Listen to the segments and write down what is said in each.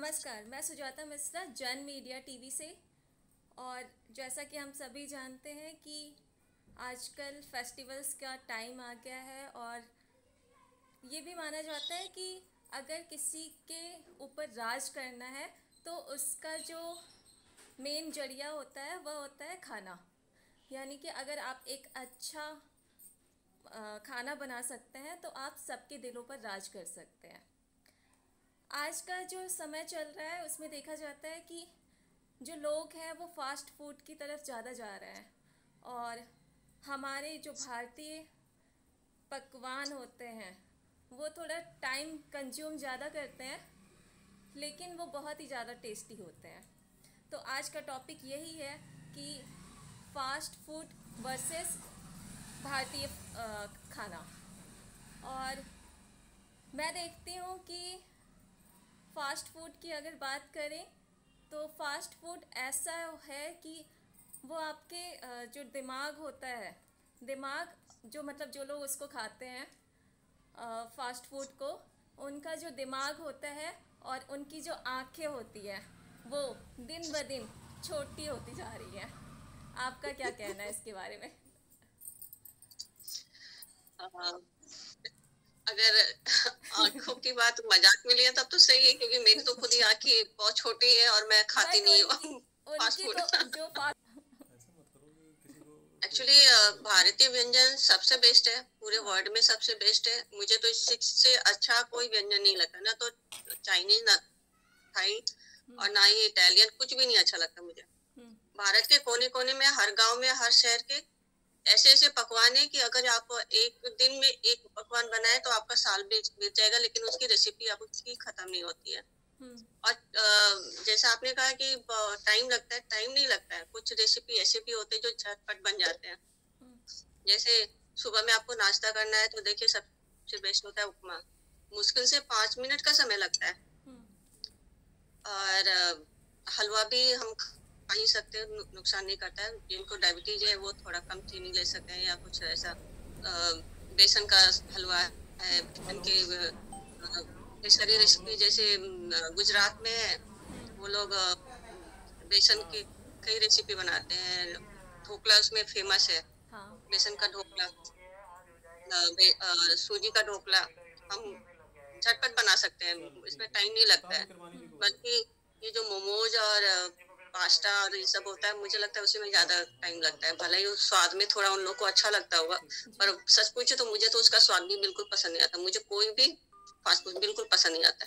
नमस्कार, मैं सुजाता मिश्रा जन मीडिया टीवी से। और जैसा कि हम सभी जानते हैं कि आजकल फेस्टिवल्स का टाइम आ गया है और ये भी माना जाता है कि अगर किसी के ऊपर राज करना है तो उसका जो मेन जरिया होता है वह होता है खाना। यानी कि अगर आप एक अच्छा खाना बना सकते हैं तो आप सबके दिलों पर राज कर सकते हैं। आज का जो समय चल रहा है उसमें देखा जाता है कि जो लोग हैं वो फास्ट फूड की तरफ ज़्यादा जा रहे हैं और हमारे जो भारतीय पकवान होते हैं वो थोड़ा टाइम कंज्यूम ज़्यादा करते हैं, लेकिन वो बहुत ही ज़्यादा टेस्टी होते हैं। तो आज का टॉपिक यही है कि फास्ट फूड वर्सेस भारतीय खाना। और मैं देखती हूँ कि फ़ास्ट फूड की अगर बात करें तो फ़ास्ट फूड ऐसा है कि वो आपके जो दिमाग होता है, दिमाग जो मतलब जो लोग उसको खाते हैं फ़ास्ट फूड को, उनका जो दिमाग होता है और उनकी जो आँखें होती हैं वो दिन ब दिन छोटी होती जा रही हैं। आपका क्या कहना है इसके बारे में? अगर आंखों की बात मजाक में लिया तब तो सही है, क्योंकि मेरी तो खुद ही आंखें बहुत छोटी है और मैं खाती नहीं हूँ फास्ट फूड। एक्चुअली भारतीय व्यंजन सबसे बेस्ट है, पूरे वर्ल्ड में सबसे बेस्ट है। मुझे तो इससे अच्छा कोई व्यंजन नहीं लगता, ना तो चाइनीज, ना थाई और ना ही इटालियन, कुछ भी नहीं अच्छा लगता मुझे। भारत के कोने कोने में, हर गांव में, हर शहर के ऐसे ऐसे पकवान है कि अगर आप एक दिन में एक पकवान बनाए तो आपका साल बीत जाएगा, लेकिन उसकी रेसिपी आप उसकी खत्म नहीं होती है। और जैसा आपने कहा कि टाइम लगता है, टाइम नहीं लगता है। कुछ रेसिपी ऐसे भी होते हैं जो झटपट बन जाते हैं। जैसे सुबह में आपको नाश्ता करना है तो देखिए सबसे बेस्ट होता है उपमा। मुश्किल से 5 मिनट का समय लगता है। और हलवा भी हम खा ही सकते हैं, नुकसान नहीं करता है। जिनको डायबिटीज है वो थोड़ा कम चीनी ले सकते हैं, या कुछ ऐसा बेसन का हलवा है। सारी रेसिपी जैसे गुजरात में है, वो लोग बेसन की कई रेसिपी बनाते हैं। ढोकला उसमें फेमस है। हाँ। बेसन का ढोकला, सूजी का ढोकला हम झटपट बना सकते हैं, इसमें टाइम नहीं लगता है। बल्कि ये जो मोमोज और पास्ता और ये सब होता है, मुझे लगता है उसमें ज्यादा टाइम लगता है। भले ही स्वाद में थोड़ा उन लोग को अच्छा लगता होगा, पर सच पूछे तो मुझे तो उसका स्वाद भी बिल्कुल पसंद नहीं आता। मुझे कोई भी फास्ट फूड बिल्कुल पसंद नहीं आता।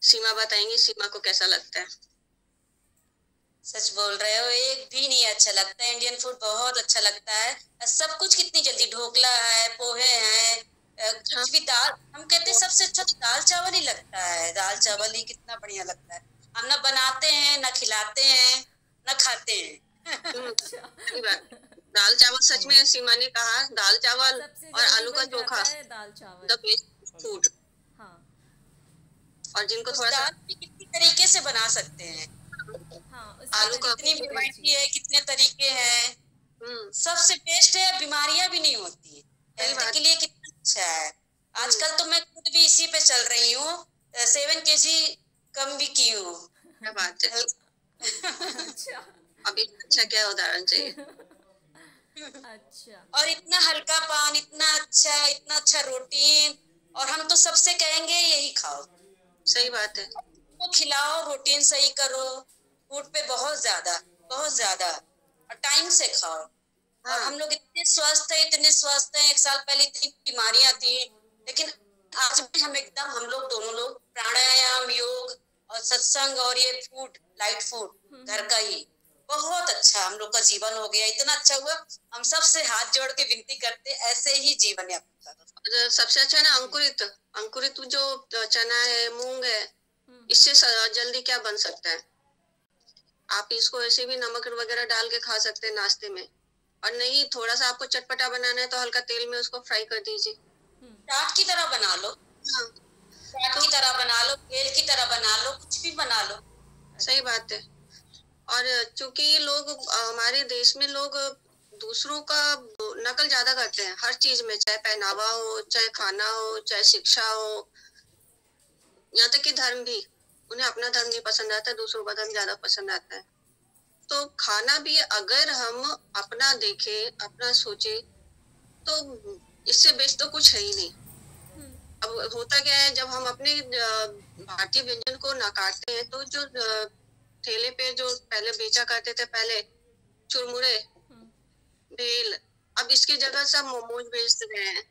सीमा बताएंगी, सीमा को कैसा लगता है? सच बोल रहे हो, एक भी नहीं अच्छा लगता। इंडियन फूड बहुत अच्छा लगता है। सब कुछ कितनी जल्दी, ढोकला है, पोहे हैं, कुछ भी दाल, हम कहते हैं सबसे अच्छा तो दाल चावल ही लगता है। दाल चावल ही कितना बढ़िया लगता है। हम ना बनाते हैं, ना खिलाते हैं, ना खाते हैं। सही बात। दाल चावल, सच में सीमा ने कहा, दाल चावल और आलू का चोखा, दाल चावल द बेस्ट फूड। हाँ। और जिनको उस थोड़ा सा दाल भी कितनी तरीके से बना सकते हैं। हाँ, आलू का कितनी वैरायटी है, कितने तरीके हैं। सबसे बेस्ट है, बीमारियां भी नहीं होती है, हेल्थ के लिए कितना अच्छा है। आजकल तो मैं खुद भी इसी पे चल रही हूँ, 7 kg कम भी की हूँ। क्या बात है। अच्छा। अभी अच्छा क्या उदाहरण चाहिए। अच्छा। और इतना हल्का पान, इतना अच्छा रोटीन, और हम तो सबसे कहेंगे यही खाओ। सही बात है। तो खिलाओ, रूटीन सही करो, फूड पे बहुत ज्यादा और टाइम से खाओ। हाँ। और हम लोग इतने स्वस्थ हैं। 1 साल पहले इतनी बीमारियां थी, लेकिन आज भी हम लोग दोनों लोग प्राणायाम, योग और सत्संग और ये फूड, लाइट फूड घर का ही, बहुत अच्छा हम लोग का जीवन हो गया। इतना अच्छा हुआ, हम सबसे हाथ जोड़ के विनती करते, ऐसे ही जीवन यापन करो। सबसे अच्छा है ना अंकुरित जो चना है, मूंग है, इससे जल्दी क्या बन सकता है। आप इसको ऐसे भी नमक वगैरह डाल के खा सकते हैं नाश्ते में। और नहीं, थोड़ा सा आपको चटपटा बनाना है तो हल्का तेल में उसको फ्राई कर दीजिए। चाट की तरह बना लो। हाँ। चाट की तरह बना लो, भेल की तरह बना लो, कुछ भी बना लो। सही बात है। और चूंकि लोग, हमारे देश में लोग दूसरों का नकल ज्यादा करते हैं हर चीज में, चाहे पहनावा हो, चाहे खाना हो, चाहे शिक्षा हो। यहाँ तक कि धर्म भी, उन्हें अपना धर्म नहीं पसंद आता, दूसरों का धर्म ज्यादा पसंद आता है। तो खाना भी अगर हम अपना देखें, अपना सोचे, तो इससे बेस्ट तो कुछ है ही नहीं। अब होता क्या है, जब हम अपने भारतीय व्यंजन को नकारते हैं, तो जो ठेले पे जो पहले बेचा करते थे, पहले चुरमुरे, भेल, अब इसकी जगह सब मोमोज बेच रहे हैं,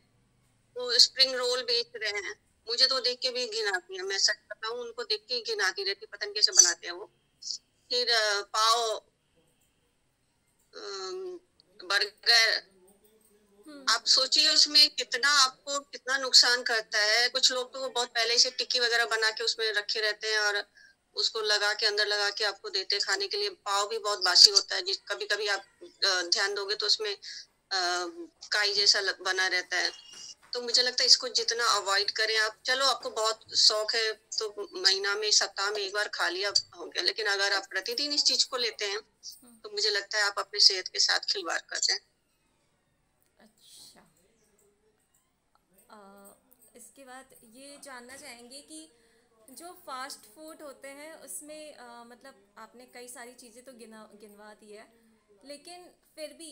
वो स्प्रिंग रोल बेच रहे हैं। मुझे तो देख के भी घिन आती है, मैं सच बताऊं, उनको देख के घिन आती रहती, पता नहीं कैसे बनाते हैं वो। फिर पाव, बर्गर, आप सोचिए उसमें कितना आपको कितना नुकसान करता है। कुछ लोग तो वो बहुत पहले से टिक्की वगैरह बना के उसमें रखे रहते हैं और उसको लगा के अंदर लगा के आपको देते हैं खाने के लिए। पाव भी बहुत बासी होता है, कभी कभी आप ध्यान दोगे तो उसमें काई जैसा बना रहता है। तो मुझे लगता है इसको जितना अवॉइड करें आप। चलो आपको बहुत शौक है तो महीना में, सप्ताह में एक बार खा लिया हो गया, लेकिन अगर आप प्रतिदिन इस चीज को लेते हैं तो मुझे लगता है आप अपनी सेहत के साथ खिलवाड़ करते हैं। अच्छा, इसके बाद ये जानना चाहेंगे कि जो फास्ट फूड होते हैं उसमें मतलब आपने कई सारी चीज़ें तो गिनवा दी है, लेकिन फिर भी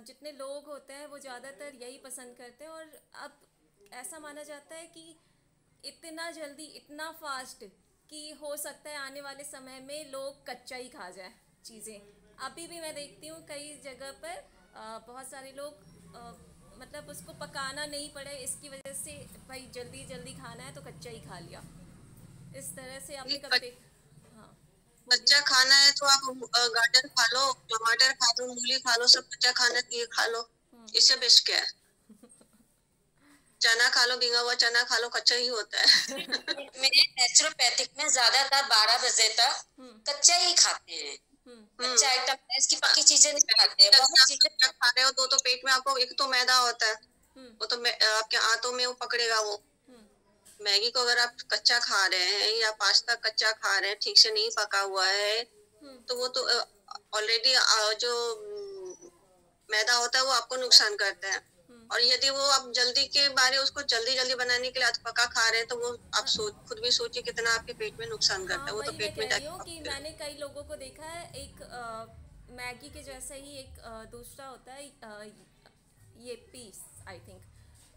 जितने लोग होते हैं वो ज़्यादातर यही पसंद करते हैं। और अब ऐसा माना जाता है कि इतना जल्दी, इतना फास्ट, कि हो सकता है आने वाले समय में लोग कच्चा ही खा जाए चीज़ें। अभी भी मैं देखती हूँ कई जगह पर बहुत सारे लोग मतलब उसको पकाना नहीं पड़े, इसकी वजह से भाई जल्दी जल्दी खाना है तो कच्चा ही खा लिया। इस तरह से आपने कभी देख? हाँ, कच्चा खाना है तो आप गाजर खा लो, टमाटर खा लो, मूली खा लो, सब कच्चा खाना चाहिए, खा लो। इससे बेस्ट क्या है? चना खा लो, भीगा हुआ चना खा लो, कच्चा ही होता है। मेरे नेचुरोपैथिक में ज्यादातर 12 बजे तक कच्चा ही खाते हैं। कच्चा आइटम, इसकी पक्की चीजें नहीं खाते हैं। बहुत चीजें खा रहे हो तो पेट में आपको एक तो मैदा होता है, वो तो आपके आंतों में वो पकड़ेगा वो। मैगी को अगर आप कच्चा खा रहे हैं या पास्ता कच्चा खा रहे हैं, ठीक से नहीं पका हुआ है, तो वो तो ऑलरेडी जो मैदा होता है वो आपको नुकसान करता है। और यदि वो आप जल्दी के बारे उसको जल्दी जल्दी बनाने के लिए पका खा रहे हैं, तो वो आप खुद भी सोचिए कितना आपके पेट में नुकसान करता है। वो तो वही मैं पेट में कह रही हूँ कि जाके मैंने कई लोगों को देखा है, एक मैगी के जैसा ही एक दूसरा होता है, ये पीस आई थिंक,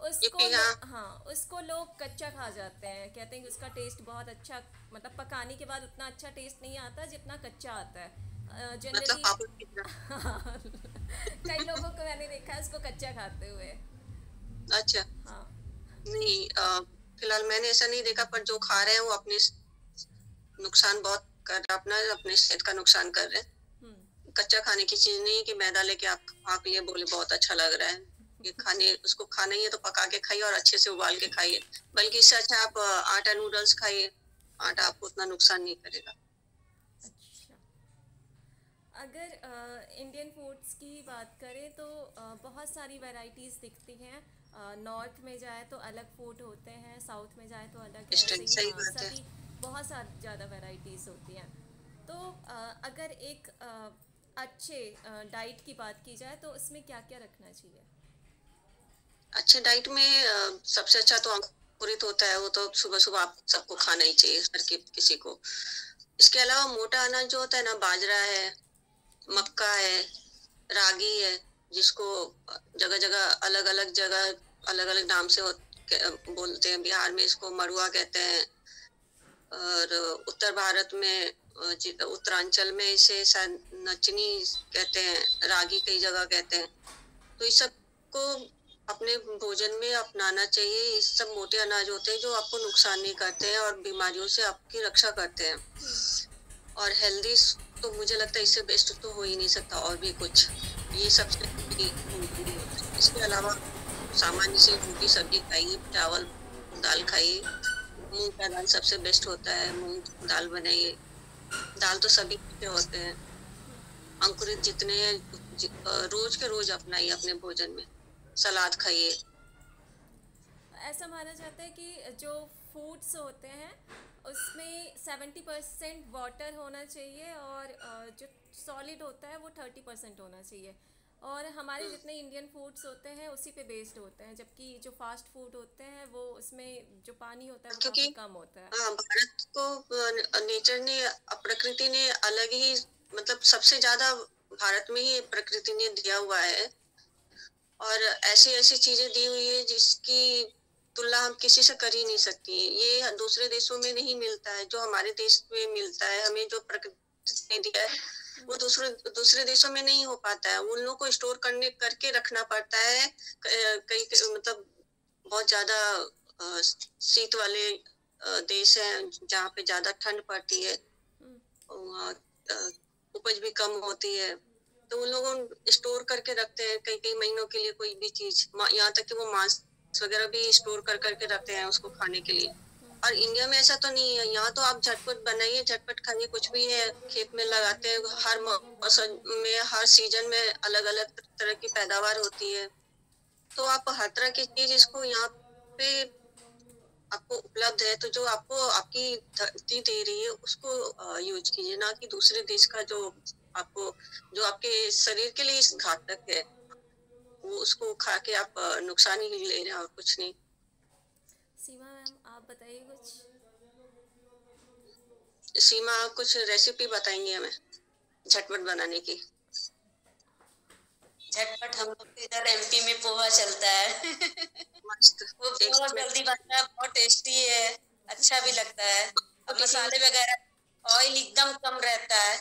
उसको हाँ, उसको लोग कच्चा खा जाते हैं। कहते हैं कि उसका टेस्ट बहुत अच्छा, मतलब पकाने के बाद उतना अच्छा टेस्ट नहीं आता जितना कच्चा आता है जनरली। कई लोगों को मैंने देखा है उसको कच्चा खाते हुए। अच्छा, हाँ, नहीं, फिलहाल मैंने ऐसा नहीं देखा, पर जो खा रहे हैं वो अपने नुकसान बहुत कर रहे हैं, अपना अपने सेहत का नुकसान कर रहे हैं। कच्चा खाने की चीज नहीं कि मैदा लेके आप खा के लिए बोले बहुत अच्छा लग रहा है, ये खाने उसको खाना ही है तो पका के खाइए और अच्छे से उबाल के खाइए। बल्कि इससे अच्छा आप आटा नूडल्स खाइए, आटा आपको उतना नुकसान नहीं करेगा। अच्छा, अगर इंडियन फूड्स की बात करें तो बहुत सारी वैरायटीज़ दिखती हैं। नॉर्थ में जाए तो अलग फूड होते हैं, साउथ में जाए तो अलग है, ऐसे ही सही हाँ, बात है। सभी बहुत सारी ज़्यादा वैरायटीज़ होती हैं। तो अगर एक अच्छे डाइट की बात की जाए तो उसमें क्या क्या रखना चाहिए? अच्छे डाइट में सबसे अच्छा तो अंकुरित होता है, वो तो सुबह सुबह आप सबको खाना ही चाहिए, हर किसी को। इसके अलावा मोटा अनाज जो होता है ना, बाजरा है, मक्का है, रागी है, जिसको जगह जगह अलग अलग नाम से बोलते हैं। बिहार में इसको मड़ुआ कहते हैं, और उत्तर भारत में उत्तरांचल में इसे नचनी कहते हैं, रागी कई जगह कहते हैं। तो इस सब को अपने भोजन में अपनाना चाहिए। ये सब मोटे अनाज होते हैं जो आपको नुकसान नहीं करते हैं और बीमारियों से आपकी रक्षा करते हैं। और हेल्दी तो मुझे लगता है इससे बेस्ट तो हो ही नहीं सकता और भी कुछ। ये सबसे इसके अलावा सामान्य से रोटी सब्जी खाइए, चावल दाल खाइए, मूंग का दाल सबसे बेस्ट होता है, मूंग दाल बनाइए। दाल तो सभी के होते हैं, अंकुरित जितने हैं रोज के रोज अपनाइए अपने भोजन में। सलाद खाइए। ऐसा माना जाता है कि जो फूड्स होते हैं उसमें 70% वाटर होना चाहिए और जो सॉलिड होता है वो 30% होना चाहिए। और हमारे जितने इंडियन फूड्स होते हैं उसी पे बेस्ड होते हैं, जबकि जो फास्ट फूड होते हैं वो उसमें जो पानी होता है वो क्योंकि काफ़ी कम होता है। हाँ, भारत को नेचर ने, प्रकृति ने अलग ही, मतलब सबसे ज्यादा भारत में ही प्रकृति ने दिया हुआ है, और ऐसी ऐसी चीजें दी हुई है जिसकी तुलना हम किसी से कर ही नहीं सकती। ये दूसरे देशों में नहीं मिलता है, जो हमारे देश में मिलता है। हमें जो प्रकृति ने दिया है वो दूसरे दूसरे देशों में नहीं हो पाता है। उन लोगों को स्टोर करने करके रखना पड़ता है। कई मतलब बहुत ज्यादा शीत वाले देश हैं जहाँ पे ज्यादा ठंड पड़ती है, वहाँ उपज भी कम होती है, तो उन लोगों स्टोर करके रखते हैं कई कई महीनों के लिए कोई भी चीज। यहाँ तक कि वो मांस वगैरह भी स्टोर कर करके रखते हैं उसको खाने के लिए। और इंडिया में ऐसा तो नहीं है। यहाँ तो आप झटपट बनाइए, झटपट खाइए, कुछ भी है खेत में लगाते हैं। हर मौसम में, हर सीजन में अलग अलग तरह की पैदावार होती है, तो आप हर तरह की चीज इसको यहाँ पे आपको उपलब्ध है, तो जो आपको आपकी धरती दे रही है उसको यूज कीजिए, ना कि दूसरे देश का जो आपको, जो आपके शरीर के लिए घातक है, वो उसको खा के आप नुकसान ही ले रहे हैं और कुछ नहीं। सीमा मैम आप बताइए कुछ। सीमा कुछ रेसिपी बताएंगे हमें झटपट बनाने की। झटपट हम लोग के इधर एमपी में पोहा चलता है। मस्त। वो बहुत जल्दी बनता है, बहुत टेस्टी है, अच्छा भी लगता है। और मसाले वगैरह ऑयल एकदम कम रहता है।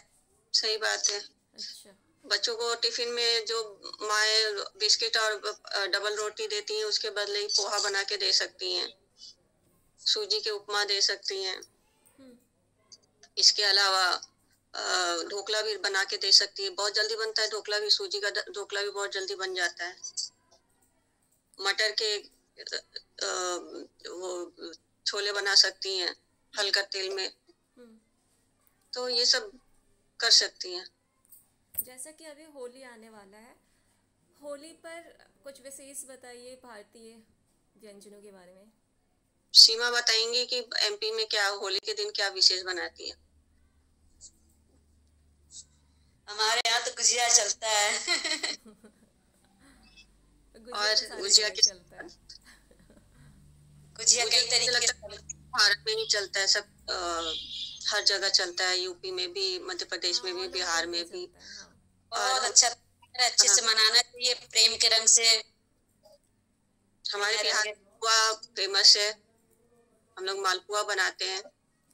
सही बात है। अच्छा। बच्चों को टिफिन में जो माए बिस्किट और डबल रोटी देती हैं उसके बदले ही पोहा बना के दे सकती हैं, सूजी के उपमा दे सकती हैं। इसके अलावा ढोकला भी बना के दे सकती है, बहुत जल्दी बनता है ढोकला भी। सूजी का ढोकला भी बहुत जल्दी बन जाता है। मटर के वो छोले बना सकती हैं हल्का तेल में, तो ये सब कर सकती हैं। जैसा कि अभी होली आने वाला है, होली पर कुछ विशेष बताइए भारतीय व्यंजनों के बारे में। सीमा बताएंगी कि एमपी में क्या होली के दिन क्या विशेष बनाती है। हमारे यहाँ तो गुजिया चलता है। और गुजिया के चलता है। गुजिया कई तरीके से भारत में ही चलता है, सब हर जगह चलता है, यूपी में भी, मध्य प्रदेश में भी, बिहार में भी। बहुत अच्छा, अच्छे से मनाना चाहिए, प्रेम के रंग से। हमारे बिहार मालपुआ फेमस है, हम लोग मालपुआ बनाते हैं,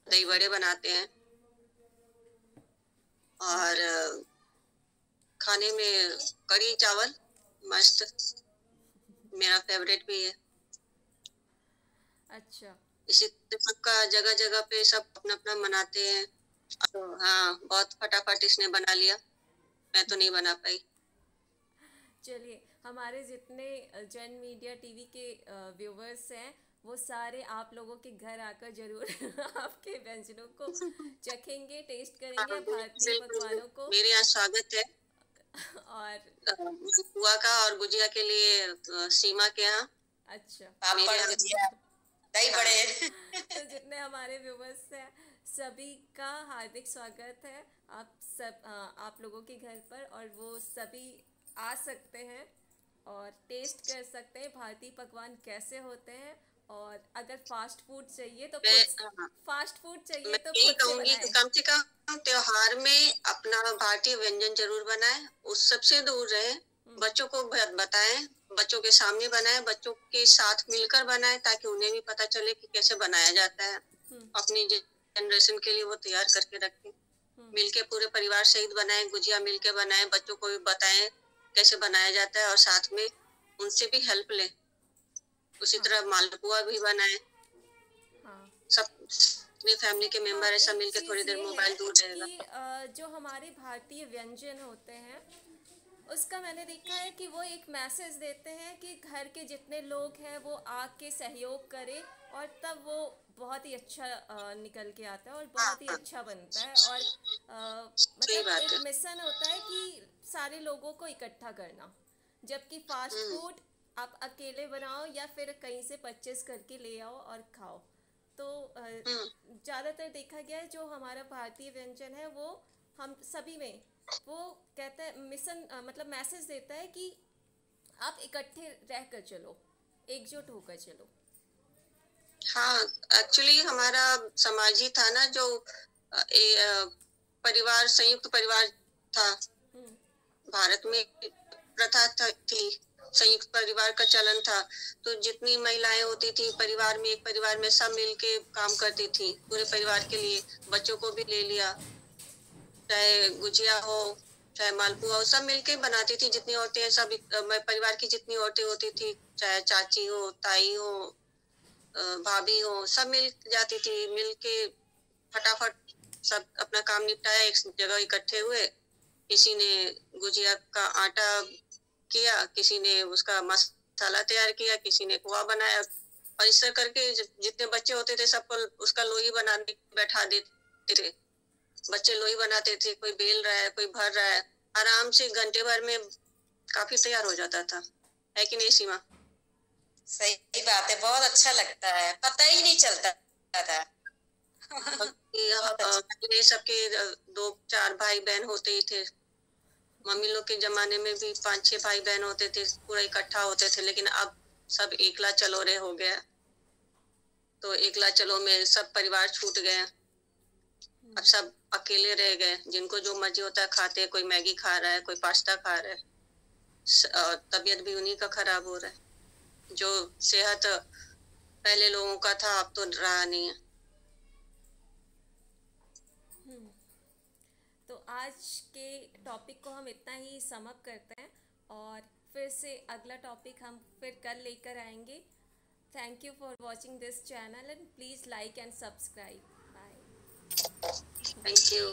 दही बड़े बनाते हैं, और खाने में कढ़ी चावल मस्त, मेरा फेवरेट भी है। अच्छा। इसी सबका जगह जगह पे सब अपना अपना मनाते हैं। तो हाँ, बहुत फटाफट इसने बना लिया, मैं तो नहीं बना पाई। चलिए, हमारे जितने जन मीडिया टीवी के व्यूवर्स हैं वो सारे आप लोगों के घर आकर जरूर आपके व्यंजनों को चखेंगे, टेस्ट करेंगे भारतीय पकवानों को। मेरे यहाँ स्वागत है। और बुआ का और गुजिया के लिए सीमा के यहाँ। अच्छा, पापड़ गुजिया दही बड़े। तो जितने हमारे व्यूवर्स हैं सभी का हार्दिक स्वागत है आप लोगों के घर पर, और वो सभी आ सकते हैं और टेस्ट कर सकते हैं भारतीय पकवान कैसे होते हैं। और अगर फास्ट फूड चाहिए तो फास्ट फूड चाहिए तो खुद से बनाएं। कम से कम त्योहार में अपना भारतीय व्यंजन जरूर बनाएं, उस सबसे दूर रहे। बच्चों को बताएं, बच्चों के सामने बनाएं, बच्चों के साथ मिलकर बनाएं, ताकि उन्हें भी पता चले कि कैसे बनाया जाता है। अपनी जनरेशन के लिए वो तैयार करके रखें। मिलके पूरे परिवार सहित बनाएं, गुजिया मिलके बनाएं, बच्चों को भी बताएं कैसे बनाया जाता है, और साथ में उनसे भी हेल्प लें। उसी तरह मालपुआ भी बनाएं। सब अपनी फैमिली के मेंबर है, सब मिलके थोड़ी देर मोबाइल दूर रहेगा। जो हमारे भारतीय व्यंजन होते हैं उसका मैंने देखा है कि वो एक मैसेज देते हैं कि घर के जितने लोग हैं वो आके सहयोग करें, और तब वो बहुत ही अच्छा निकल के आता है और बहुत ही अच्छा बनता है। और मतलब एक मिशन होता है कि सारे लोगों को इकट्ठा करना, जबकि फास्ट फूड आप अकेले बनाओ या फिर कहीं से परचेस करके ले आओ और खाओ। तो ज़्यादातर देखा गया है जो हमारा भारतीय व्यंजन है वो हम सभी में वो कहता है मतलब मैसेज देता है कि आप इकट्ठे रहकर चलो, एकजुट होकर चलो। हाँ, एक्चुअली हमारा समाज ही था ना जो परिवार, संयुक्त परिवार था। भारत में प्रथा थी, संयुक्त परिवार का चलन था। तो जितनी महिलाएं होती थी परिवार में, एक परिवार में सब मिलके काम करती थी पूरे परिवार के लिए। बच्चों को भी ले लिया, चाहे गुजिया हो चाहे मालपुआ हो, सब मिलके बनाती थी। जितनी औरतें हैं सब, परिवार की जितनी औरतें होती थी, चाहे चाची हो, ताई हो, भाभी हो, सब मिल जाती थी। मिल के फटाफट सब अपना काम निपटाया, एक जगह इकट्ठे हुए। किसी ने गुजिया का आटा किया, किसी ने उसका मसाला तैयार किया, किसी ने खोआ बनाया। और इस तरह करके जितने बच्चे होते थे सबको उसका लोई बनाने बैठा देते थे। बच्चे लोई बनाते थे, कोई बेल रहा है, कोई भर रहा है। आराम से घंटे भर में काफी तैयार हो जाता था, है कि नहीं सीमा? सही बात है, बहुत अच्छा लगता है, पता ही नहीं चलता था। ये सबके 2-4 भाई बहन होते ही थे। मम्मी लोग के जमाने में भी 5-6 भाई बहन होते थे, पूरा इकट्ठा होते थे। लेकिन अब सब एकला चलोरे हो गया, तो एकला चलो में सब परिवार छूट गए। अब सब अकेले रह गए, जिनको जो मर्जी होता है खाते हैं। कोई मैगी खा रहा है, कोई पास्ता खा रहा है, और तबीयत भी उन्हीं का खराब हो रहा है। जो सेहत पहले लोगों का था अब तो रहा नहीं है। तो आज के टॉपिक को हम इतना ही समअप करते हैं, और फिर से अगला टॉपिक हम फिर कल लेकर आएंगे। Thank you for watching this channel and please like and subscribe. Bye. Thank you.